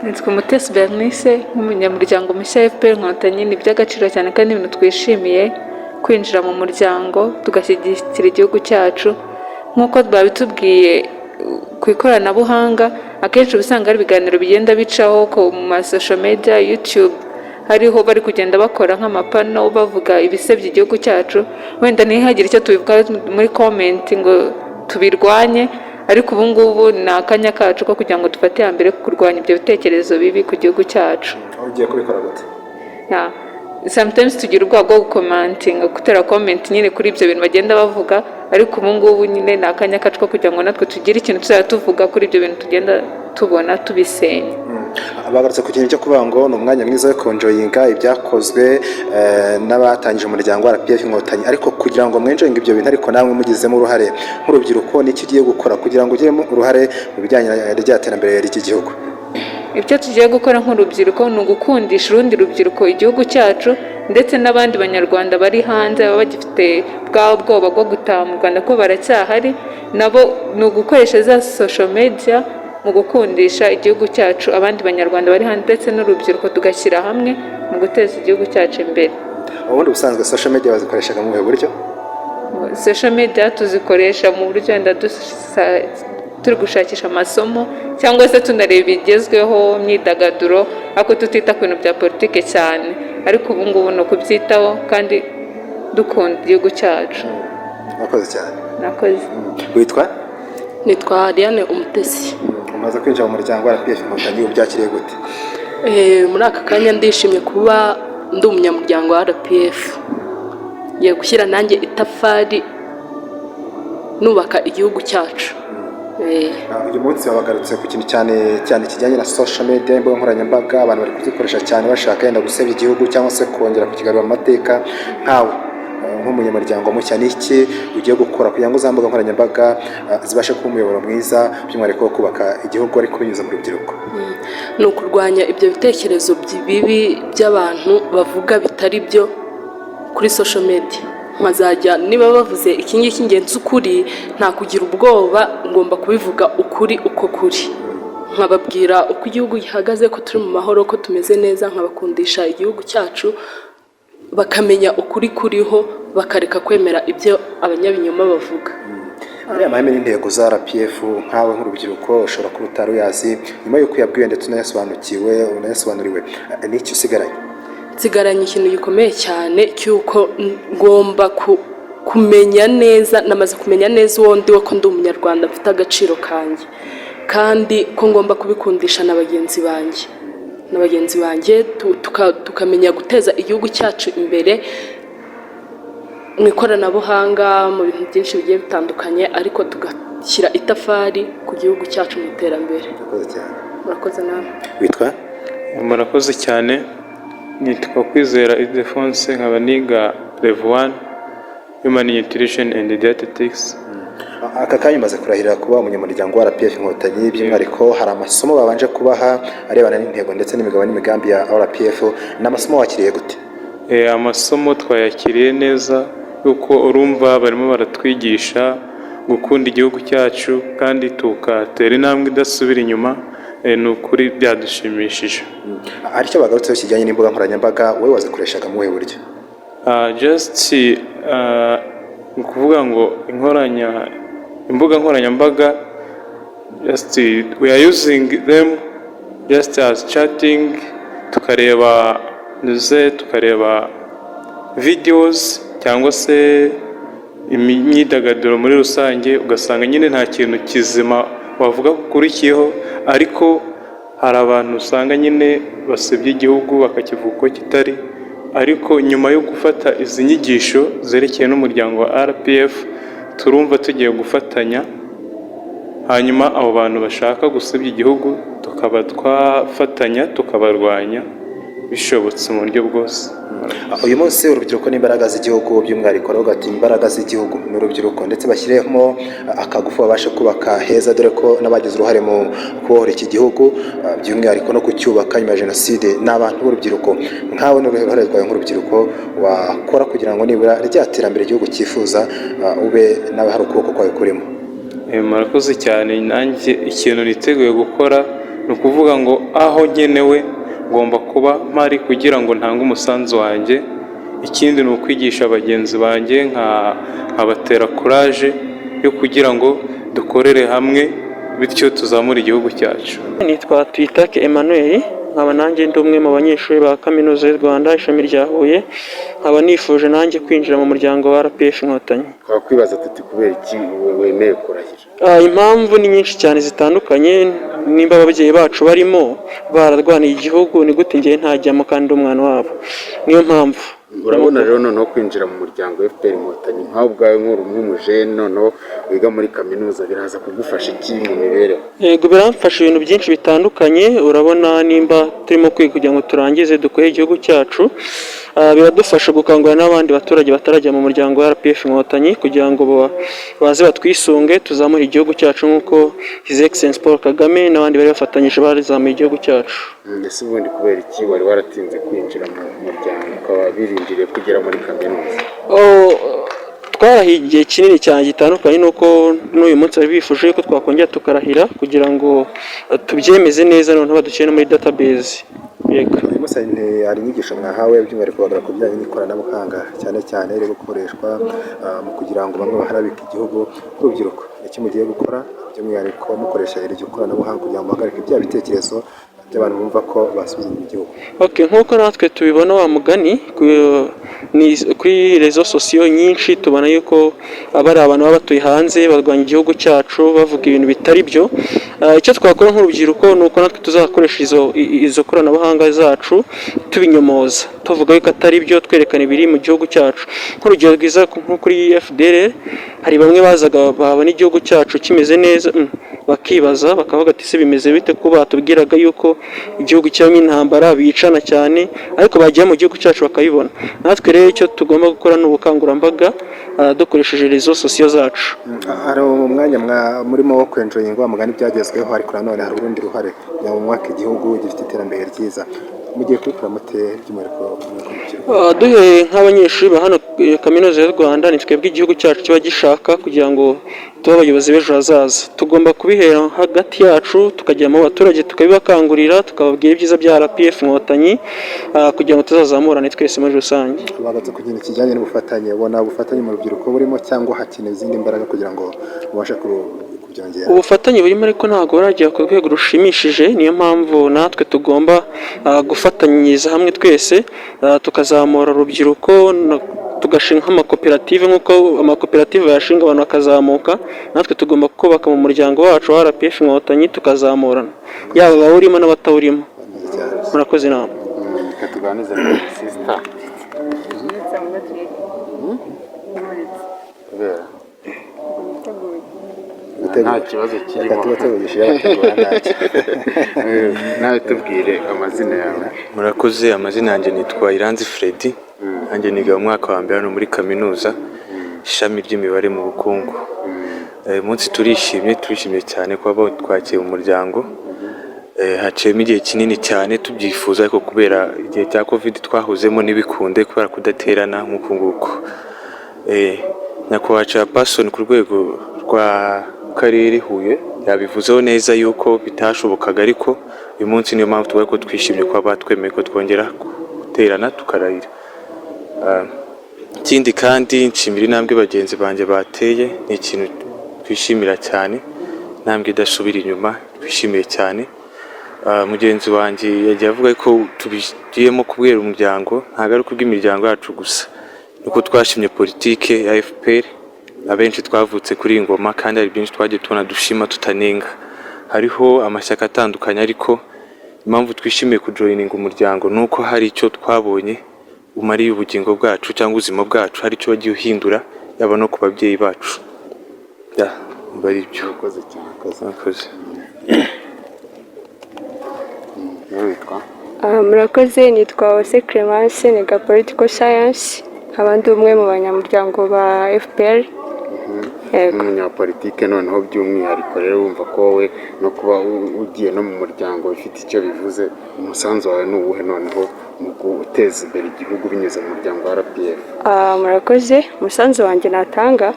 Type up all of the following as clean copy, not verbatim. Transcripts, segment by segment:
Nitwa Umutesi Bernice nk'umunyamuryango mushya FPR Inkotanyi. Ni iby'agaciro cyane kandi ibintu twishimiye kwinjira mu muryango tugashyigikira igihugu cyacu nk'uko babitubwiye ku ikoranabuhanga. Akenshi usanga ari ibiganiro bigenda bicaho ku ma social media, YouTube, hariho bari kugenda bakora nk'amapano bavuga ibisebya igihugu cyacu. Wenda ntihagire icyo tubivuga muri comment ngo tubirwanye, ariko ubu ngubu ni akanya kacu ko kugira ngo dufate mbere kurwanya ibyo bitekerezo bibi ku gihugu cyacu. Ugiye kubikora gute? Sometimes tugira ubwoba bwo gukomantinga, gutera comment nyine kuri ibyo bintu bagenda bavuga, ariko ubu ngubu nyine ni akanya kacu ko kugira ngo natwe tugire ikintu tuzajya tuvuga kuri ibyo bintu tugenda tubona tubisenya. Bagarutse ku kintu cyo kuvuga ngo ni umwanya mwiza wo konjoyinga ibyakozwe n'abatangije umuryango wa RPF Inkotanyi, ariko kugira ngo mwenjoyinga ibyo bintu ariko namwe mugizemo uruhare nk'urubyiruko, n'iki ugiye gukora kugira ngo ugiremo uruhare mu bijyanye n'iterambere ry'igihugu? Ibyo tugiye gukora nk'urubyiruko ni ugukundisha urundi rubyiruko igihugu cyacu, ndetse n'abandi banyarwanda bari hanze baba bagifite bwa bwoba bwo gutaha mu Rwanda ko baracyahari, nabo ni ugukoresha za social media mu gukundisha igihugu cyacu abandi banyarwanda bari hanze, ndetse n'urubyiruko tugashyira hamwe mu guteza igihugu cyacu imbere. Ubundi ubusanzwe social media bazikoreshaga mu buryo? Social media tuzikoresha mu buryo wenda turi gushakisha amasomo cyangwa se tunareba ibigezweho, imyidagaduro, ariko tutita ku bintu bya politike cyane. Ariko ubu ngubu ni ukubyitaho kandi dukunda igihugu cyacu. Mwakoze cyane. Nakoze. Witwa? Nitwa Ariane Umutesi. Umaze kwinjira mu muryango wa RPF Inkotanyi, ubyakiriye gute? Muri aka kanya ndishimye kuba ndi umunyamuryango wa RPF. Ngiye gushyira nanjye itafari nubaka igihugu cyacu. Uyu munsi bagarutse ku kintu cyane kijyanye na social media, imbuga nkoranyambaga. Abantu bari kuzikoresha cyane bashaka yenda gusebya igihugu cyangwa se kongera kukigarura mu mateka. Nkawe nk'umunyamuryango mushya, n'iki ugiye gukora kugira ngo za mbuga nkoranyambaga zibashe kuba umuyoboro mwiza by'umwihariko wo kubaka igihugu ariko binyuze mu rubyiruko? Ni ukurwanya ibyo bitekerezo bibi by'abantu bavuga bitari byo kuri social media. Nkazajya niba bavuze iki ngiki ngenzi ukuri, nta kugira ubwoba, ngomba kubivuga ukuri uko kuri. Nkababwira uko igihugu gihagaze, ko turi mu mahoro, ko tumeze neza, nkabakundisha igihugu cyacu, bakamenya ukuri kuriho, bakareka kwemera ibyo abanyabinyoma bavuga. Ariya mahame n'intego za RPF nkawe nk'urubyiruko ushobora kuba utari uyazi, nyuma y'uko uyabwiwe ndetse unayasobanuriwe, n'icyo usigaranye? Nsigaranye ikintu gikomeye cyane cy'uko ngomba kumenya neza, namaze kumenya neza uwo ndi we, ko ndi umunyarwanda mfite agaciro kanjye, kandi ko ngomba kubikundisha na bagenzi banjye, tukamenya guteza igihugu cyacu imbere mu ikoranabuhanga, mu bintu byinshi bigiye bitandukanye, ariko tugashyira itafari ku gihugu cyacu mu iterambere. Murakoze nawe. Witwa? Murakoze cyane. Nitwa Kwizera Ildefonse, nkaba niga Level 1 Human Nutrition and Dietetics. Aka kanya umaze kurahirira kuba umunyamuryango wa RPF Inkotanyi, by'umwihariko hari amasomo babanje kubaha arebana n'intego ndetse n'imigabo n'imigambi ya RPF. N'amasomo wakiriye gute? Amasomo twayakiriye neza, kuko urumva barimo baratwigisha gukunda igihugu cyacu kandi tukatera intambwe idasubira inyuma. Ni ukuri byadushimishije. Hari icyo bagarutseho kijyanye n'imbuga nkoranyambaga, wowe wazikoreshaga mu buhe buryo? Ni ukuvuga ngo imbuga nkoranyambaga, we are using them just as chatting, tukareba videos cyangwa se imyidagaduro muri rusange, ugasanga nyine nta kintu kizima wavuga ukurikiyeho, ariko hari abantu usanga nyine basebya igihugu bakakivuga uko kitari. Ariko nyuma yo gufata izi nyigisho zerekeye n'umuryango wa RPF, turumva tugiye gufatanya, hanyuma abo bantu bashaka gusebya igihugu tukaba twafatanya tukabarwanya bishobotse mu buryo bwose. Uyu munsi urubyiruko n'imbaraga z'igihugu, by'umwihariko rugati imbaraga z'igihugu n'urubyiruko, ndetse bashyiremo akagufu babashe kubaka heza, dore ko n'abagize uruhare mu kubohora iki gihugu, by'umwihariko no kucyubaka nyuma ya jenoside n'abantu b'urubyiruko. Nkawe n'uruhare rwawe nk'urubyiruko wakora kugira ngo nibura rya terambere igihugu cyifuza ube nawe hari ukuboko kwawe kurimo? Murakoze cyane. Nanjye ikintu niteguye gukora ni ni ukuvuga ngo aho nkenewe ngomba kuba mpari kugira ngo ntange umusanzu wanjye. Ikindi ni ukwigisha bagenzi banjye nkabatera kuraje yo kugira ngo dukorere hamwe bityo tuzamure igihugu cyacu. Nitwa Tuyitake Emmanuel, nkaba nanjye ndi umwe mu banyeshuri ba Kaminuza y'u Rwanda ishami rya Huye, nkaba nifuje nanjye kwinjira mu muryango wa RPF Inkotanyi. Twakwibaza tuti kubera iki wemeye kurahira? Impamvu ni nyinshi cyane zitandukanye, nimba ababyeyi bacu barimo bararwaniye igihugu, ni gute njye ntajyamo kandi umwana wabo? Niyo mpamvu. Urabona rero noneho kwinjira mu muryango wa FPR Inkotanyi nkaho ubwawe nk'umujene noneho wiga muri kaminuza biraza kugufasha iki mu mibereho? Yego, biramfasha ibintu byinshi bitandukanye. Urabona nimba turimo kwiga kugira ngo turangize dukore igihugu cyacu, biradufasha gukangurira n'abandi baturage batarajya mu muryango wa RPF Inkotanyi kugira ngo baze batwisunge tuzamure igihugu cyacu nk'uko His Excellency Paul Kagame n'abandi bari bafatanyije bazamuye igihugu cyacu. Ese ubundi kubera iki wari waratinze kwinjira mu muryango ukaba birindiriye kugera muri kaminuza? Twarahiye igihe kinini cyane gitandukanye nuko n'uyu munsi bari bifuje ko twakongera tukarahira kugira ngo tubyemeze neza, noneho badushyire muri database. Yego. Hari inyigisho mwahawe by'umwihariko bagaragara ku bijyanye n'ikoranabuhanga cyane cyane riri gukoreshwa mu kugira ngo bamwe baharabike igihugu. Urubyiruko iki mugiye gukora by'umwihariko mukoresha iri koranabuhanga kugira ngo muhagarike bya bitekerezo by'abantu bumva ko basubiza mu gihugu? Nk'uko natwe tubibona wa mugani kuri rezo sosiyo nyinshi, tubona yuko aba ari abantu baba batuye hanze barwanya igihugu cyacu bavuga ibintu bitari byo. Icyo twakora nk'urubyiruko ni uko natwe tuzakoresha izo koranabuhanga zacu tubinyomoza, tuvuga yuko atari byo, twerekana ibiri mu gihugu cyacu. Nk'urugero rwiza nko kuri FDL, hari bamwe bazaga babona igihugu cyacu kimeze neza bakibaza bakavuga ati se bimeze bite ko batubwiraga yuko igihugu cyabamo intambara bicana cyane, ariko bagiye mu gihugu cyacu bakabibona. Natwe rero icyo tugomba gukora ni ubukangurambaga dukoresheje rezo sosiyo zacu. Hari umwanya murimo wo kwenjoyinga amagana ibyagezweho, ariko nanone hari urundi ruhare mu mwaka igihugu gifite iterambere ryiza. Mugiye kubikora mute by'umwihariko? Duhereye nk'abanyeshuri ba hano Kaminuza y'u Rwanda, ni twebwe igihugu cyacu kiba gishaka kugira ngo tube abayobozi b'ejo hazaza. Tugomba kubihera hagati yacu, tukajya mu baturage tukabibakangurira, tukababwira ibyiza bya RPF Inkotanyi kugira ngo tuzazamurane twese muri rusange. Bagatse kugira ikijyanye n'ubufatanye, ubona ubufatanye mu rubyiruko burimo cyangwa hakenewe izindi mbaraga kugira ngo mubashe kubyongera? Ubufatanye burimo ariko ntabwo buragera ku rwego rushimishije. Niyo mpamvu natwe tugomba gufatanyiriza hamwe twese tukazamura urubyiruko, tugashinga amakoperative nk'uko amakoperative yashinga abantu bakazamuka. Natwe tugomba kubaka mu muryango wacu wa RPF Inkotanyi tukazamurana, yaba abawurimo n'abatawurimo. Murakoze inama. Reka tuganize na sister. Nta kibazo kirimo. Nawe tubwire amazina yawe. Murakoze, amazina yanjye nitwa Iranzi Freddy, nanjye niga mu mwaka wa mbere hano muri kaminuza ishami ry'imibare mu bukungu. Umunsi turishimye cyane kuba twakiye mu muryango. Haciyemo igihe kinini cyane tubyifuza, ariko kubera igihe cya covid twahuzemo n'ibikunde kubera kudaterana nk'uko nguko. Nyakubahwa Chairperson ku rwego rwa Karere Huye yabivuzeho neza yuko bitashobokaga, ariko uyu munsi niyo mpamvu tuvuga ko twishimye kuba batwemeye ko twongera guterana tukarahira. Ikindi kandi nshimira intambwe bagenzi banjye bateye, ni ikintu twishimira cyane, intambwe idasubira inyuma twishimiye cyane. Mugenzi wanjye yagiye avuga ko tubigiyemo kubera umuryango, ntabwo ari kubw'imiryango yacu gusa, nuko twashimye politike ya FPR. Abenshi twavutse kuri ingoma kandi hari byinshi twagiye tubona dushima tutanenga. Hariho amashyaka atandukanye, ariko impamvu twishimiye kujoyininga umuryango nuko hari icyo twabonye umariye ubugingo bwacu cyangwa ubuzima bwacu, hari icyo wagiye uhindura yaba no ku babyeyi bacu. Bari ibyo. Murakoze. Murakoze, nitwa Ose Clemence, niga Political Science, nkaba ndi umwe mu banyamuryango ba FPR. Yego. nk'umunyapolitike noneho by'umwihariko rero wumva ko wowe no kuba ugiye no mu muryango bifite icyo bivuze, umusanzu wawe ni uwuhe noneho mu guteza imbere igihugu binyuze mu muryango wa RPF? Murakoze. Umusanzu wanjye natanga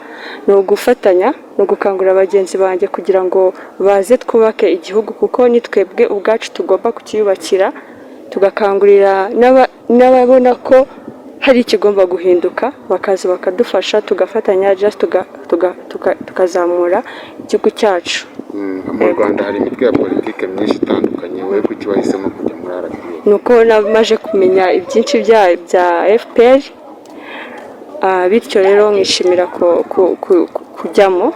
ni ugufatanya, ni ugukangurira bagenzi banjye kugira ngo baze twubake igihugu, kuko ni twebwe ubwacu tugomba kukiyubakira, tugakangurira n'ababona ko hari ikigomba guhinduka bakaza bakadufasha, tugafatanya just tukazamura igihugu cyacu. Mu Rwanda hari imitwe ya politike myinshi itandukanye, wowe kuki wahisemo kujya muri RPF? Nuko namaze kumenya ibyinshi bya FPR, bityo rero nkishimira kujyamo,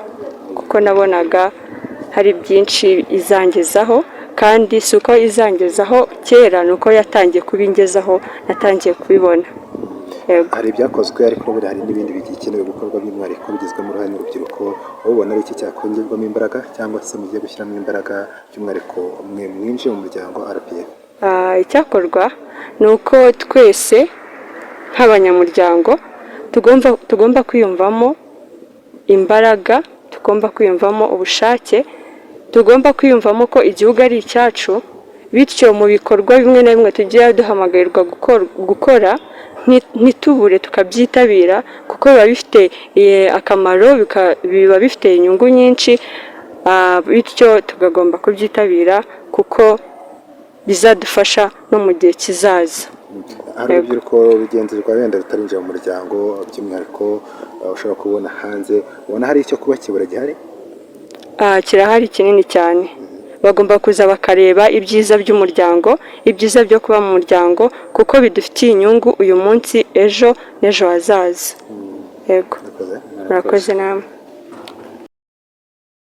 kuko nabonaga hari byinshi izangezaho, kandi si uko izangezaho kera, ni uko yatangiye kubingezaho, natangiye kubibona. Hari ibyakozwe ariko buri hari n'ibindi bigikenewe gukorwa by'umwihariko bigizwemo uruhare n'urubyiruko, wowe ubona ari iki cyakongerwamo imbaraga cyangwa se mugiye gushyiramo imbaraga by'umwihariko mwe mwinjiye mu muryango RPF? Icyakorwa ni uko twese nk'abanyamuryango tugomba kwiyumvamo imbaraga, tugomba kwiyumvamo ubushake, tugomba kwiyumvamo ko igihugu ari icyacu, bityo mu bikorwa bimwe na bimwe tugiye duhamagarirwa gukora ntitubure tukabyitabira, kuko biba bifite akamaro, biba bifite inyungu nyinshi, bityo tugomba kubyitabira kuko bizadufasha no mu gihe kizaza. Hari urubyiruko rugenzurwa wenda rutarinjira mu muryango, by'umwihariko ushobora kubona hanze, ubona hari icyo kubakebura gihari? Kirahari kinini cyane. Bagomba kuza bakareba ibyiza by'umuryango, ibyiza byo kuba mu muryango, kuko bidufitiye inyungu uyu munsi, ejo n'ejo hazaza. Yego. Murakoze namwe.